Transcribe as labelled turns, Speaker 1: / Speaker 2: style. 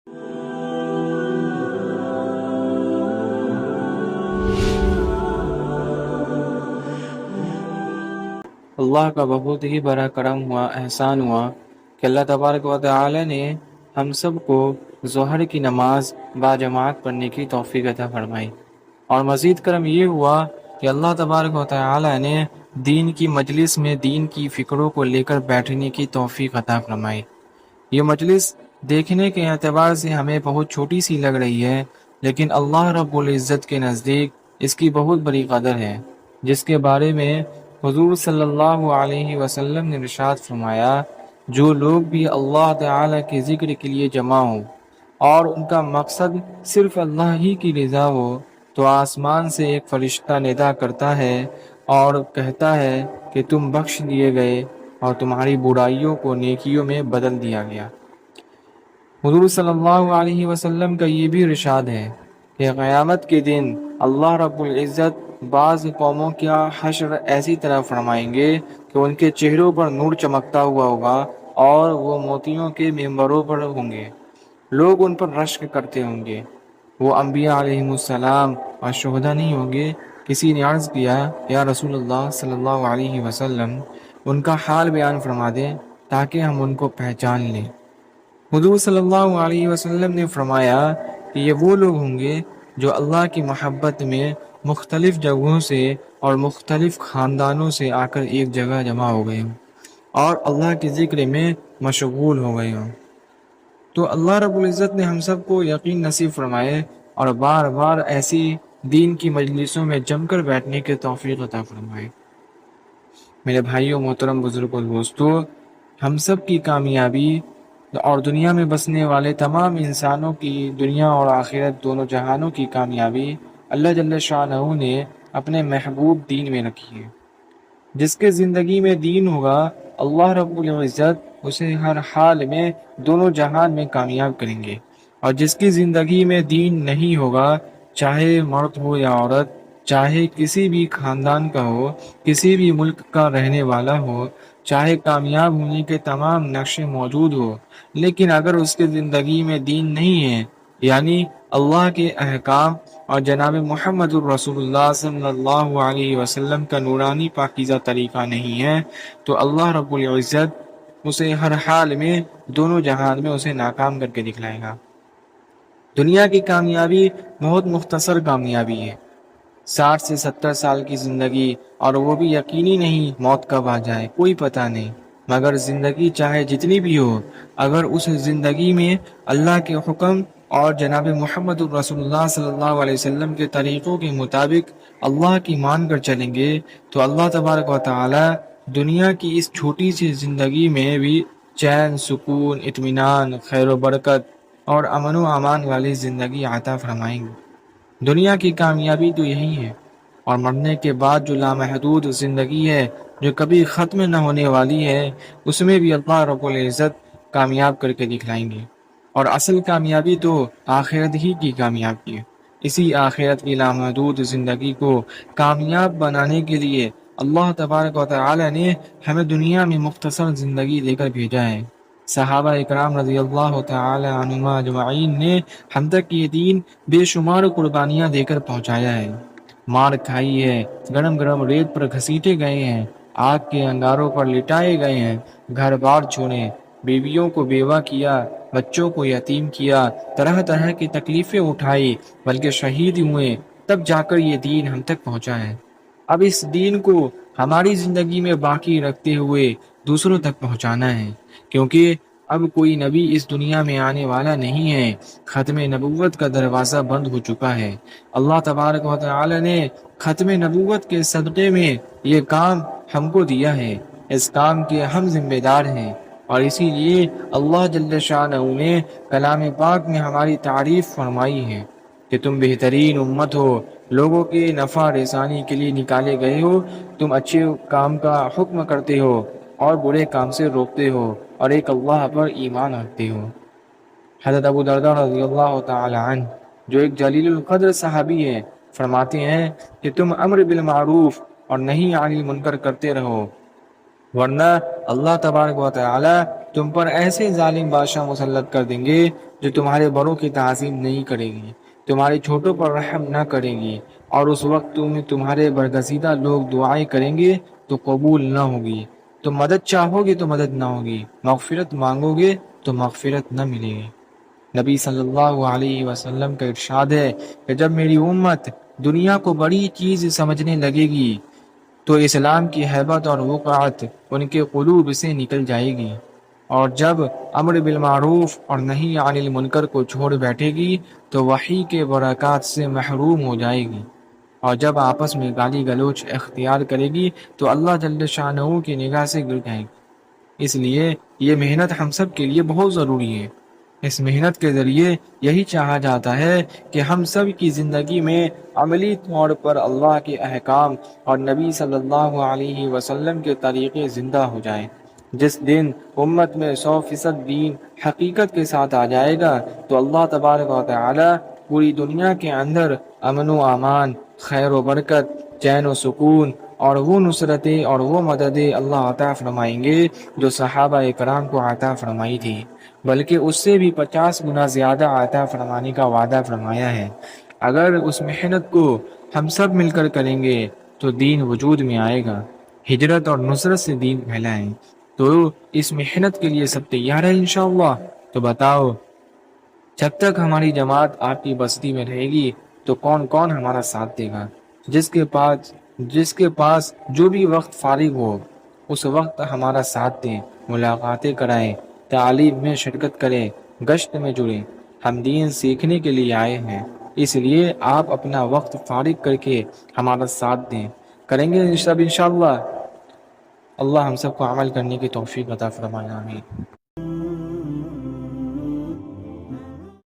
Speaker 1: अल्लाह का बहुत ही बड़ा करम हुआ, एहसान हुआ कि अल्लाह तबारक व तआला ने हम सब को ज़ोहर की नमाज बाजमात पढ़ने की तौफीक अता फरमाई। और मज़ीद करम ये हुआ कि अल्लाह तबारक व तआला ने दीन की मजलिस में दीन की फ़िक्रों को लेकर बैठने की तौफीक अता फरमाई। ये मजलिस देखने के एतबार से हमें बहुत छोटी सी लग रही है, लेकिन अल्लाह रब्बुल इज़्ज़त के नज़दीक इसकी बहुत बड़ी कदर है, जिसके बारे में हुज़ूर सल्लल्लाहु अलैहि वसल्लम ने इरशाद फरमाया, जो लोग भी अल्लाह ताला के ज़िक्र के लिए जमा हों और उनका मकसद सिर्फ अल्लाह ही की रज़ा हो, तो आसमान से एक फ़रिश्ता निदा करता है और कहता है कि तुम बख्श दिए गए और तुम्हारी बुराइयों को नेकियों में बदल दिया गया। हुज़ूर सल्लल्लाहु अलैहि वसल्लम का ये भी इरशाद है कि क़यामत के दिन अल्लाह रब्बुल इज़्ज़त बाज़ कौमों का हश्र ऐसी तरह फरमाएंगे कि उनके चेहरों पर नूर चमकता हुआ होगा और वो मोतियों के मिंबरों पर होंगे। लोग उन पर रश्क करते होंगे। वो अम्बिया अलैहिमुस्सलाम और शुहदा नहीं होंगे। किसी ने अर्ज़ किया, या रसूलुल्लाह सल्लल्लाहु अलैहि वसल्लम, उनका हाल बयान फरमा दें ताकि हम उनको पहचान लें। हुज़ूर सल्लल्लाहु अलैहि वसल्लम ने फरमाया कि ये वो लोग होंगे जो अल्लाह की मोहब्बत में मुख्तलिफ़ जगहों से और मुख्तलिफ़ ख़ानदानों से आकर एक जगह जमा हो गए हों और अल्लाह के ज़िक्र में मशगूल हो गए हों। तो अल्लाह रब्बुल इज़्ज़त ने हम सब को यकीन नसीब फरमाए और बार बार ऐसी दीन की मजलिसों में जमकर बैठने के तौफीक अता फरमाए। मेरे भाइयों, मोहतरम बुजुर्गों, दोस्तों, हम सब की कामयाबी और दुनिया में बसने वाले तमाम इंसानों की दुनिया और आखिरत दोनों जहानों की कामयाबी अल्लाह जल्ल शानहू ने अपने महबूब दीन में रखी है। जिसके ज़िंदगी में दीन होगा, अल्लाह रब्बुल इज़्ज़त उसे हर हाल में दोनों जहान में कामयाब करेंगे। और जिसकी ज़िंदगी में दीन नहीं होगा, चाहे मर्द हो या औरत, चाहे किसी भी ख़ानदान का हो, किसी भी मुल्क का रहने वाला हो, चाहे कामयाब होने के तमाम नक्शे मौजूद हो, लेकिन अगर उसके ज़िंदगी में दीन नहीं है, यानी अल्लाह के अहकाम और जनाब मुहम्मदुर रसूलुल्लाह सल्लल्लाहु अलैहि वसल्लम का नूरानी पाकीज़ा तरीक़ा नहीं है, तो अल्लाह रब्बुल इज़्ज़त उसे हर हाल में दोनों जहान में उसे नाकाम करके दिखलाएगा। दुनिया की कामयाबी बहुत मुख्तसर कामयाबी है, 60 से 70 साल की ज़िंदगी, और वो भी यकीनी नहीं मौत कब आ जाए, कोई पता नहीं। मगर ज़िंदगी चाहे जितनी भी हो, अगर उस ज़िंदगी में अल्लाह के हुक्म और जनाब मुहम्मद रसूलुल्लाह सल्लल्लाहु अलैहि वसल्लम के तरीक़ों के मुताबिक अल्लाह की मान कर चलेंगे, तो अल्लाह तबारक व तआला दुनिया की इस छोटी सी ज़िंदगी में भी चैन, सुकून, इत्मीनान, खैर व बरकत और अमन व अमान वाली ज़िंदगी अता फरमाएंगे। दुनिया की कामयाबी तो यही है, और मरने के बाद जो लामहदूद ज़िंदगी है, जो कभी ख़त्म न होने वाली है, उसमें भी अल्लाह रब्बुल इज़्ज़त कामयाब करके दिखलाएंगे। और असल कामयाबी तो आखिरत ही की कामयाबी है। इसी आखिरत की लामहदूद ज़िंदगी को कामयाब बनाने के लिए अल्लाह तबारक व तआला ने हमें दुनिया में मुख्तसर ज़िंदगी देकर भेजा है। सहाबा इकराम रज़ी अल्लाह तआला अन्हुम अजमईन ने हम तक ये दीन बेशुमार कुर्बानियाँ देकर पहुँचाया है। मार खाई है, गरम गरम रेत पर घसीटे गए हैं, आग के अंगारों पर लिटाए गए हैं, घर बार छोड़े, बीवियों को बेवा किया, बच्चों को यतीम किया, तरह तरह की तकलीफ़ें उठाई, बल्कि शहीद हुए, तब जाकर ये दीन हम तक पहुँचा है। अब इस दीन को हमारी ज़िंदगी में बाकी रखते हुए दूसरों तक पहुँचाना है, क्योंकि अब कोई नबी इस दुनिया में आने वाला नहीं है। ख़त्म नबूवत का दरवाज़ा बंद हो चुका है। अल्लाह तबारक व तआला ने ख़त्म नबूवत के सदक़े में ये काम हमको दिया है। इस काम के हम जिम्मेदार हैं, और इसीलिए अल्लाह जल्ल शानहू ने कलाम पाक में हमारी तारीफ़ फरमाई है कि तुम बेहतरीन उम्मत हो, लोगों के नफ़ा रसानी के लिए निकाले गए हो। तुम अच्छे काम का हुक्म करते हो और बुरे काम से रोकते हो, और एक अल्लाह पर ईमान रखते हो। हज़रत अबू दरदा रज़ियल्लाहु तआला अन्हु, जो एक जलीलुल क़द्र सहाबी है, फरमाते हैं कि तुम अम्र बिल मारूफ और नही अनिल मुनकर करते रहो, वरना अल्लाह तबारक व तआला تم پر ایسے ظالم بادشاہ مسلط کر دیں گے جو تمہارے بڑوں کی تعظیم نہیں کرے گی، تمہارے چھوٹوں پر رحم نہ کرے گی، اور اس وقت تمہارے برگزیدہ لوگ دعائیں کریں گے تو قبول نہ ہوگی۔ تم مدد چاہو گے تو مدد نہ ہوگی، مغفرت مانگو گے تو مغفرت نہ ملے گی۔ نبی صلی اللہ علیہ وسلم کا ارشاد ہے کہ جب میری امت دنیا کو بڑی چیز سمجھنے لگے گی تو اسلام کی ہیبت اور وقعت ان کے قلوب سے نکل جائے گی، اور جب امر بالمعروف اور نہی عن المنکر کو چھوڑ بیٹھے گی تو وحی کے برکات سے محروم ہو جائے گی، اور جب آپس میں گالی گلوچ اختیار کرے گی تو اللہ جل شانہ کی نگاہ سے گر جائے گی۔ اس لیے یہ محنت ہم سب کے لیے بہت ضروری ہے۔ اس محنت کے ذریعے یہی چاہا جاتا ہے کہ ہم سب کی زندگی میں عملی طور پر اللہ کے احکام اور نبی صلی اللہ علیہ وسلم کے طریقے زندہ ہو جائیں۔ جس دن امت میں 100% دین حقیقت کے ساتھ آ جائے گا تو اللہ تبارک و تعالی پوری دنیا کے اندر امن و امان، خیر و برکت، چین و سکون اور وہ نصرتیں اور وہ مددیں اللہ عطا فرمائیں گے جو صحابہ کرام کو عطا فرمائی تھی، بلکہ اس سے بھی 50 گنا زیادہ عطا فرمانے کا وعدہ فرمایا ہے۔ اگر اس محنت کو ہم سب مل کر کریں گے تو دین وجود میں آئے گا، ہجرت اور نصرت سے دین پھیلائیں۔ تو اس محنت کے لیے سب تیار ہے انشاءاللہ؟ تو بتاؤ، جب تک ہماری جماعت آپ کی بستی میں رہے گی تو کون کون ہمارا ساتھ دے گا؟ جس کے پاس جو بھی وقت فارغ ہو اس وقت ہمارا ساتھ دیں، ملاقاتیں کرائیں، تعلیم میں شرکت کریں، گشت میں جڑیں۔ ہم دین سیکھنے کے لیے آئے ہیں، اس لیے آپ اپنا وقت فارغ کر کے ہمارا ساتھ دیں۔ کریں گے سب انشاءاللہ؟ اللہ ہم سب کو عمل کرنے کی توفیق عطا فرمائے، آمین۔